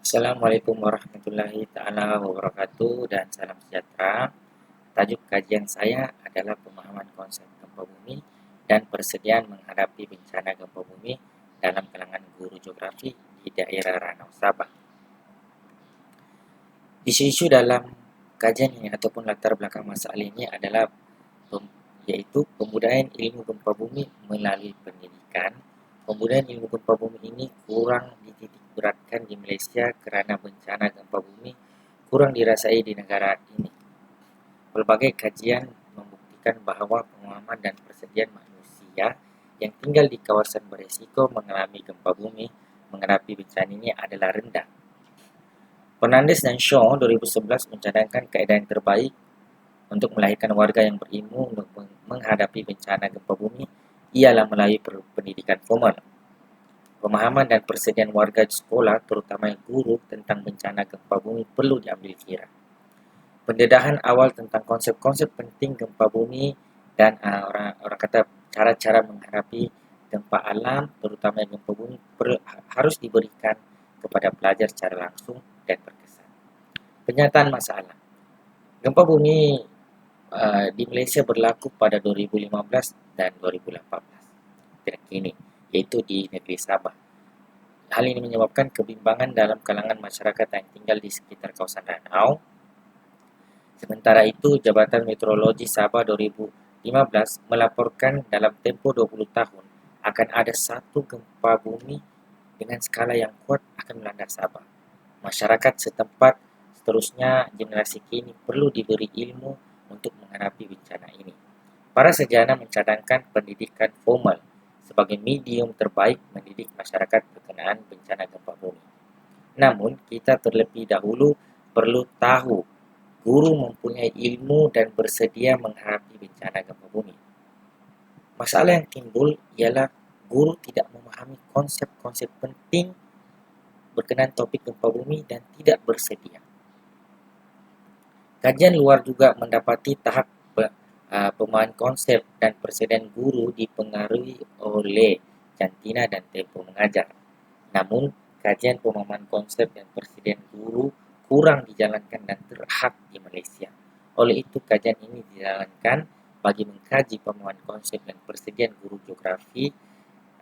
Assalamualaikum warahmatullahi ta'ala wabarakatuh dan salam sejahtera. Tajuk kajian saya adalah pemahaman konsep gempa bumi dan persediaan menghadapi bencana gempa bumi dalam kalangan guru geografi di daerah Ranau, Sabah. Isu-isu dalam kajian ini ataupun latar belakang masalah ini adalah yaitu pembudayaan ilmu gempa bumi melalui pendidikan. Pembudayaan ilmu gempa bumi ini kurang dititik beratkan di Malaysia kerana bencana gempa bumi kurang dirasai di negara ini. Berbagai kajian membuktikan bahawa pemahaman dan persediaan manusia yang tinggal di kawasan berisiko mengalami gempa bumi menghadapi bencana ini adalah rendah. Fernandes dan Shaw 2011 mencadangkan kaedah yang terbaik untuk melahirkan warga yang berilmu untuk menghadapi bencana gempa bumi ialah melalui pendidikan formal. Pemahaman dan persediaan warga di sekolah, terutama guru tentang bencana gempa bumi perlu diambil kira. Pendedahan awal tentang konsep-konsep penting gempa bumi dan orang kata cara-cara menghadapi gempa alam, terutama gempa bumi, harus diberikan kepada pelajar secara langsung dan berkesan. Penyataan masalah. Gempa bumi di Malaysia berlaku pada 2015 dan 2018 terkini, yaitu di negeri Sabah. Hal ini menyebabkan kebimbangan dalam kalangan masyarakat yang tinggal di sekitar kawasan Ranau. Sementara itu, Jabatan Meteorologi Sabah 2015 melaporkan dalam tempoh 20 tahun akan ada satu gempa bumi dengan skala yang kuat akan melanda Sabah. Masyarakat setempat seterusnya generasi kini perlu diberi ilmu untuk menghadapi bencana ini. Para sarjana mencadangkan pendidikan formal sebagai medium terbaik mendidik masyarakat berkenaan bencana gempa bumi. Namun, kita terlebih dahulu perlu tahu guru mempunyai ilmu dan bersedia menghadapi bencana gempa bumi. Masalah yang timbul ialah guru tidak memahami konsep-konsep penting berkenaan topik gempa bumi dan tidak bersedia. Kajian luar juga mendapati tahap pemahaman konsep dan persediaan guru dipengaruhi oleh jantina dan tempoh mengajar. Namun, kajian pemahaman konsep dan persediaan guru kurang dijalankan dan terhad di Malaysia. Oleh itu, kajian ini dijalankan bagi mengkaji pemahaman konsep dan persediaan guru geografi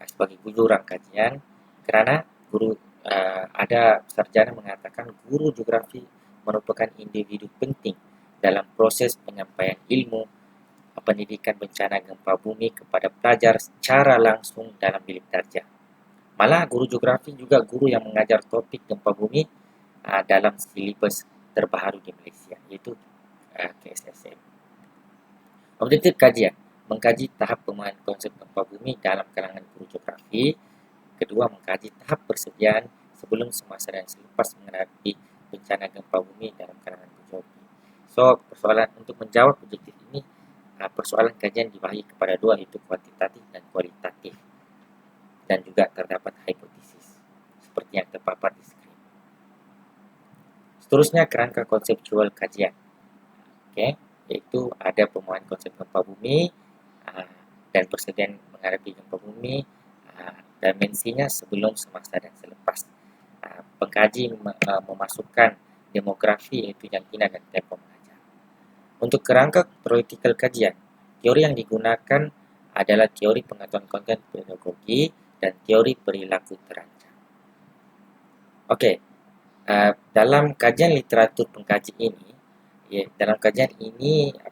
sebagai bujurang kajian, kerana ada sarjana mengatakan guru geografi merupakan individu penting dalam proses penyampaian ilmu pendidikan bencana gempa bumi kepada pelajar secara langsung dalam bilik darjah. Malah guru geografi juga guru yang mengajar topik gempa bumi dalam silibus terbaru di Malaysia, iaitu KSSM. Objektif kajian, mengkaji tahap pemahaman konsep gempa bumi dalam kalangan guru geografi. Kedua, mengkaji tahap persediaan sebelum, semasa dan selepas menghadapi bencana gempa bumi dalam kalangan guru geografi. So, persoalan untuk menjawab objektif ini, persoalan kajian dibagi kepada dua, iaitu kuantitatif dan kualitatif. Dan juga terdapat hipotesis seperti yang terpapar di skrin. Seterusnya, kerangka konseptual kajian. Yaitu ada pemahaman konsep gempa bumi dan persediaan menghadapi gempa bumi, dimensinya sebelum, semasa dan selepas. Pengkaji memasukkan demografi, iaitu jantina dan tempoh mengajar. Untuk kerangka teoretikal kajian, teori yang digunakan adalah teori pengetahuan konten pedagogi dan teori perilaku terancam. Dalam kajian literatur pengkaji ini,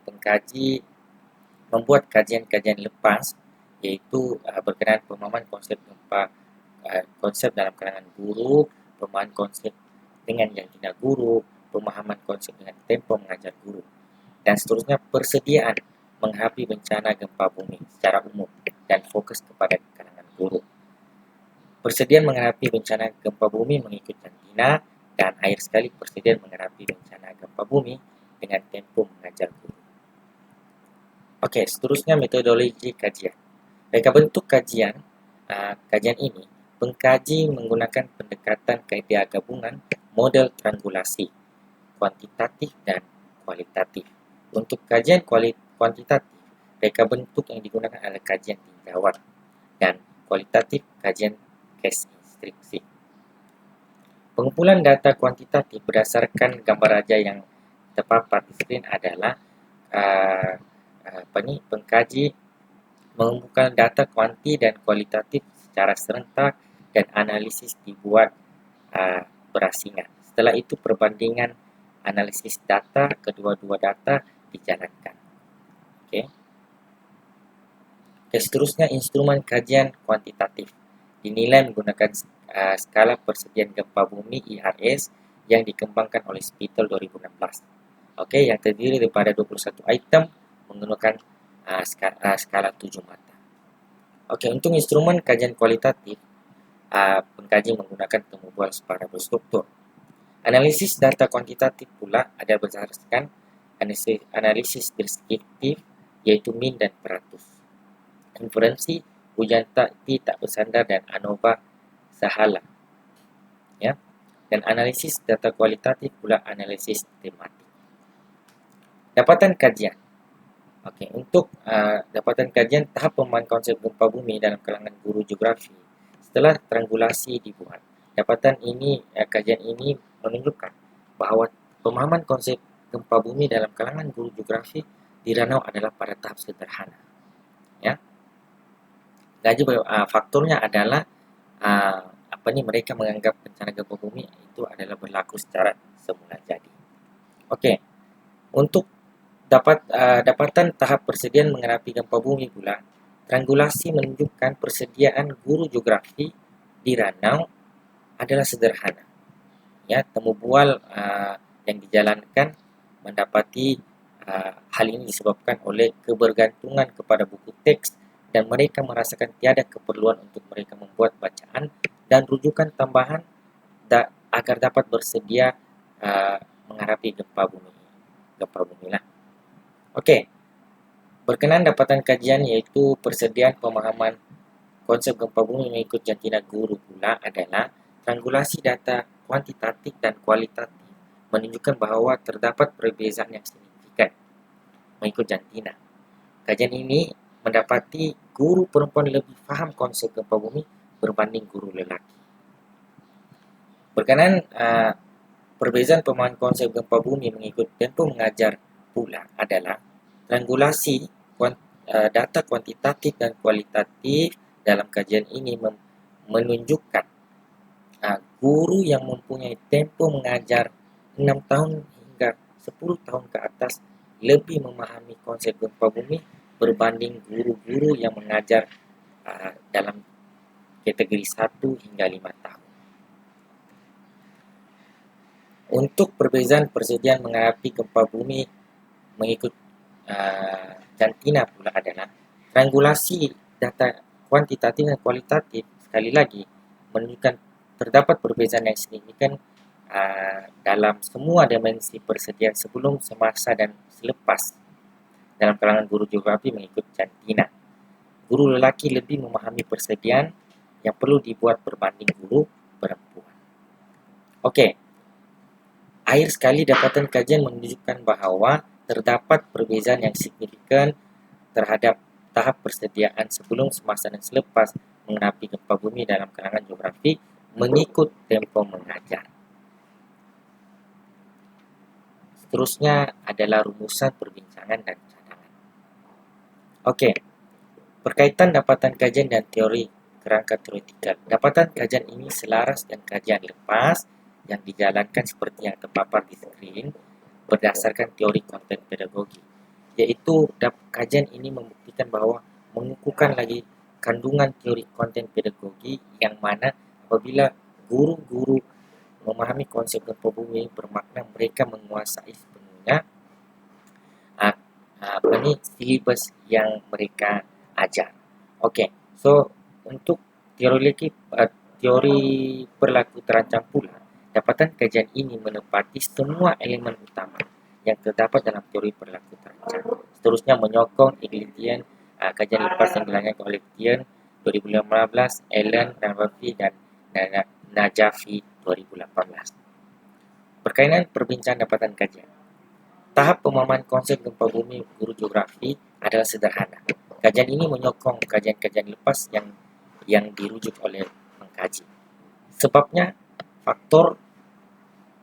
pengkaji membuat kajian-kajian lepas, iaitu berkenaan pemahaman konsep gempa, konsep dalam kalangan guru, pemahaman konsep dengan jantina guru, pemahaman konsep dengan tempoh mengajar guru, dan seterusnya persediaan menghadapi bencana gempa bumi secara umum dan fokus kepada kalangan guru. Persediaan menghadapi bencana gempa bumi mengikut jantina, dan akhir sekali persediaan menghadapi bencana gempa bumi dengan tempoh mengajar guru. Seterusnya metodologi kajian. Reka bentuk kajian ini, pengkaji menggunakan pendekatan kaedah gabungan model triangulasi, kuantitatif dan kualitatif. Untuk kajian kuantitatif, reka bentuk yang digunakan adalah kajian tinjauan, dan kualitatif kajian case instruksi. Pengumpulan data kuantitatif berdasarkan gambar raja yang terpapar di skrin adalah pengkaji mengumpulkan data kuanti dan kualitatif secara serentak dan analisis dibuat berasingan. Setelah itu perbandingan analisis data kedua-dua data dijalankan. Okey. Seterusnya instrumen kajian kuantitatif dinilai menggunakan skala persediaan gempa bumi IRS yang dikembangkan oleh Spital 2016. Okey, yang terdiri daripada 21 item menggunakan skala 7 mata. Okey, untuk instrumen kajian kualitatif, pengkaji menggunakan temu bual secara berstruktur. Analisis data kuantitatif pula ada berdasarkan analisis deskriptif, iaitu min dan peratus. Inferensi, hujan tak bersandar dan ANOVA sahala. Ya. Dan analisis data kualitatif pula analisis tematik. Dapatan kajian. Okey, untuk dapatan kajian tahap pemahaman konsep gempa bumi dalam kalangan guru geografi. Setelah triangulasi dibuat, kajian ini menunjukkan bahawa pemahaman konsep gempa bumi dalam kalangan guru geografi di Ranau adalah pada tahap sederhana. Ya. Jadi faktornya adalah mereka menganggap bencana gempa bumi itu adalah berlaku secara semula jadi. Okey. Untuk dapatan tahap persediaan menghadapi gempa bumi pula, triangulasi menunjukkan persediaan guru geografi di Ranau adalah sederhana. Ya, temu bual yang dijalankan mendapati hal ini disebabkan oleh kebergantungan kepada buku teks dan mereka merasakan tiada keperluan untuk mereka membuat bacaan dan rujukan tambahan agar dapat bersedia menghadapi gempa bumi lah. Okey. Berkenaan dapatan kajian iaitu persediaan pemahaman konsep gempa bumi mengikut jantina guru pula adalah triangulasi data kuantitatif dan kualitatif menunjukkan bahawa terdapat perbezaan yang signifikan mengikut jantina. Kajian ini mendapati guru perempuan lebih faham konsep gempa bumi berbanding guru lelaki. Berkenaan perbezaan pemahaman konsep gempa bumi mengikut tempoh mengajar pula adalah triangulasi data kuantitatif dan kualitatif dalam kajian ini menunjukkan guru yang mempunyai tempoh mengajar 6 tahun hingga 10 tahun ke atas lebih memahami konsep gempa bumi berbanding guru-guru yang mengajar dalam kategori 1 hingga 5 tahun. Untuk perbezaan persediaan menghadapi gempa bumi mengikut jantina pula adalah triangulasi data kuantitatif dan kualitatif sekali lagi menunjukkan terdapat perbezaan yang signifikan dalam semua dimensi persediaan sebelum, semasa dan selepas dalam kalangan guru geografi mengikut jantina. Guru lelaki lebih memahami persediaan yang perlu dibuat berbanding guru perempuan. Okey. Akhir sekali dapatan kajian menunjukkan bahawa terdapat perbezaan yang signifikan terhadap tahap persediaan sebelum, semasa dan selepas menghadapi gempa bumi dalam kalangan geografi mengikut tempoh mengajar. Seterusnya adalah rumusan perbincangan dan cadangan. Okey. Berkaitan dapatan kajian dan teori kerangka teoretikal. Dapatan kajian ini selaras dengan kajian lepas yang dijalankan seperti yang terpapar di skrin berdasarkan teori konten pedagogi. Iaitu kajian ini membuktikan bahawa mengukuhkan lagi kandungan teori konten pedagogi yang mana apabila guru-guru memahami konsep gempa bumi bermakna mereka menguasai sepenuhnya silibus yang mereka ajar. Okey. So untuk teori berlaku terancam pula, dapatan kajian ini menepati semua elemen utama yang terdapat dalam teori berlaku terancam. Seterusnya menyokong Eglintian, kajian lepas yang dilakukan oleh Eglintian 2015, Allen, Rafi dan Najafi 2018. Berkaitan perbincangan dapatan kajian. Tahap pemahaman konsep gempa bumi guru geografi adalah sederhana. Kajian ini menyokong kajian-kajian lepas yang dirujuk oleh pengkaji. Sebabnya, faktor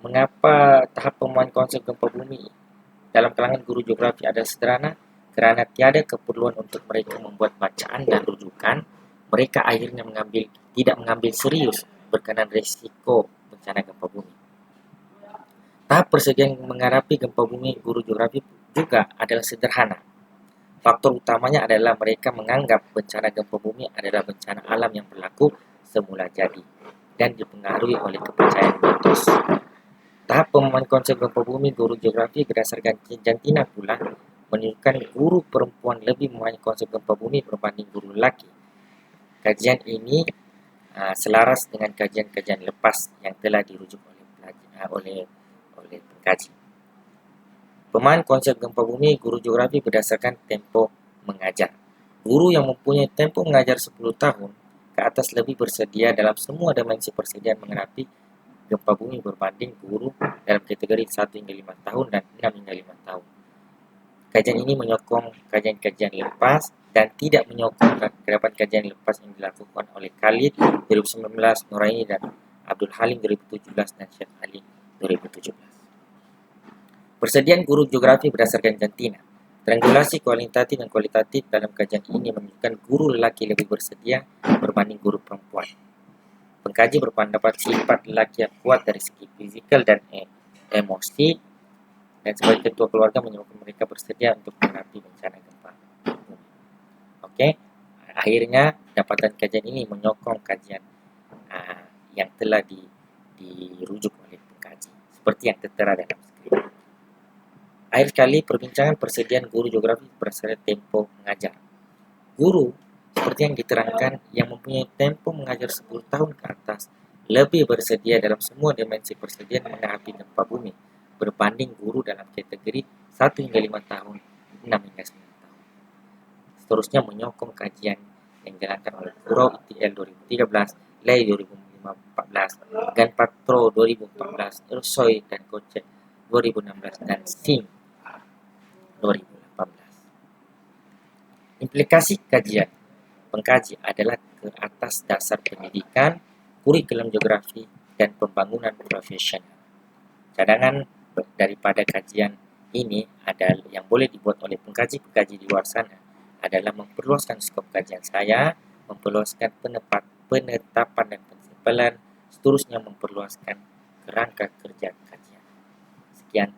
Mengapa tahap pemahaman konsep gempa bumi dalam kalangan guru geografi adalah sederhana? Kerana tiada keperluan untuk mereka membuat bacaan dan rujukan, mereka akhirnya tidak mengambil serius berkenaan risiko bencana gempa bumi. Tahap persediaan menghadapi gempa bumi guru geografi juga adalah sederhana. Faktor utamanya adalah mereka menganggap bencana gempa bumi adalah bencana alam yang berlaku semula jadi dan dipengaruhi oleh kepercayaan mitos. Tahap pemahaman konsep gempa bumi guru geografi berdasarkan jantina pula menunjukkan guru perempuan lebih memahami konsep gempa bumi berbanding guru lelaki. Kajian ini selaras dengan kajian-kajian lepas yang telah dirujuk oleh pengkaji. Pemahaman konsep gempa bumi guru geografi berdasarkan tempoh mengajar. Guru yang mempunyai tempoh mengajar 10 tahun ke atas lebih bersedia dalam semua dimensi persediaan menghadapi gempa bumi berbanding guru dalam kategori 1 hingga 5 tahun dan 6 hingga 5 tahun. Kajian ini menyokong kajian-kajian lepas dan tidak menyokong kerapan kajian lepas yang dilakukan oleh Khalid 2019, Nuraini dan Abdul Halim 2017 dan Syed Ali 2017. Persediaan guru geografi berdasarkan jantina. Triangulasi kualitatif dan kualitatif dalam kajian ini menunjukkan guru lelaki lebih bersedia berbanding guru perempuan. Pengkaji berpendapat sifat lelaki yang kuat dari segi fizikal dan emosi dan sebagai ketua keluarga menyebabkan mereka bersedia untuk menghadapi bencana gempa bumi. Oke, akhirnya dapatan kajian ini menyokong kajian yang telah dirujuk oleh pengkaji seperti yang tertera dalam skrip. Akhir sekali perbincangan persediaan guru geografi berdasarkan tempo mengajar. Guru seperti yang diterangkan yang mempunyai tempo mengajar 10 tahun ke atas lebih bersedia dalam semua dimensi persediaan menghadapi gempa bumi berbanding guru dalam kategori 1 hingga 5 tahun, 6 hingga 9 tahun. Seterusnya menyokong kajian yang dijalankan oleh Kurau ITL 2013, Lei 2014, Ganpatro 2014, Ersoy dan Kocek 2016, dan Singh 2018. Implikasi kajian pengkaji adalah ke atas dasar pendidikan, kurikulum geografi, dan pembangunan profesional. Cadangan daripada kajian ini adalah yang boleh dibuat oleh pengkaji-pengkaji di luar sana adalah memperluaskan skop kajian saya, memperluaskan penetapan dan pensimpulan, seterusnya memperluaskan kerangka kerja kajian. Sekian.